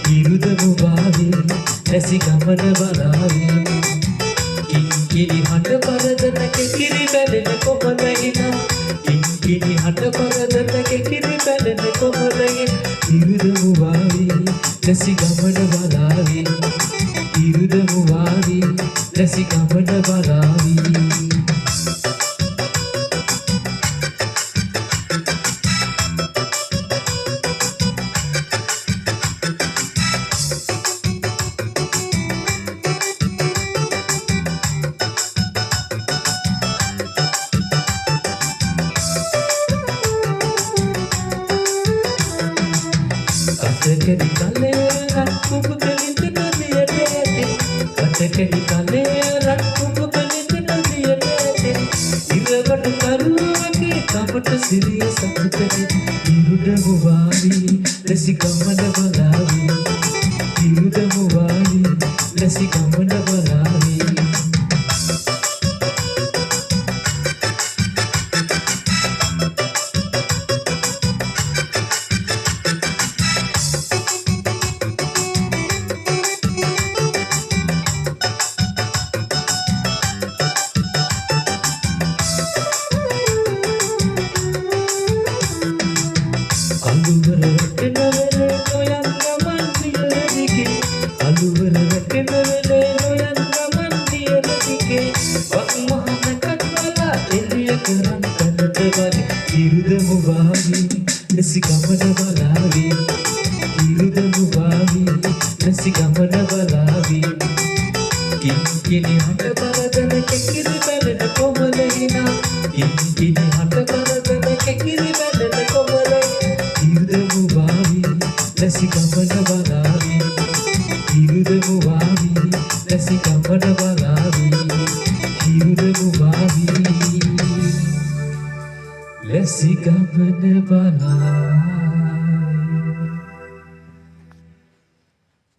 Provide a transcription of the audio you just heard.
ඉරුදමු වාවේ ඇසි ගමන බලාවේ කිංකිණි හඬ පරදන කෙකිරි බැලෙන කොමලයිනා කිංකිණි හඬ පරදන කෙකිරි බැලෙන කොමලයිනා ඉරුදමු වාවේ ඇසි ගමන බලාවේ ඉරුදමු වාවේ ඇසි ගමන බලාවේ කටකෙලි කලේ රක්කුඹ කලින්ද නදියට ඇතේ කටකෙලි කලේ රක්කුඹ කලින්ද නදියට ඇතේ ඉරවඩ කරුවගේ කමට සිරිය සතුටේ ඉරුදමු වාවී ලෙසි ගමන බලාවී ඉරුදමු වාවී ලෙසි ගමන බලාවී අලුවර වැටෙන වෙලේ නොයන් ගමන් දියර දිගේ අලුවර වැටෙන වෙලේ නොයන් ගමන් දියර දිගේ වක්මහන කත්වලා එළිය කරන් කනට වගේ ඉරුදමු වාවී ලෙසි ගමන බලාවී ඉරුදමු වාවී ලෙසි ගමන බලාවී කිංකිණි හඬ පරදන කෙකිරි බැලෙන කොමලයිනා කිංකිණි හඬ පරදන කෙකිරි බැලෙන කොමලයිනා ඉරුදමු වාවී ලෙසි ගමන බලාවී ඉරුදමු වාවී ලෙසි ගමන බලාවී ඉරුදමු වාවී ලෙසි ගමන බලාවී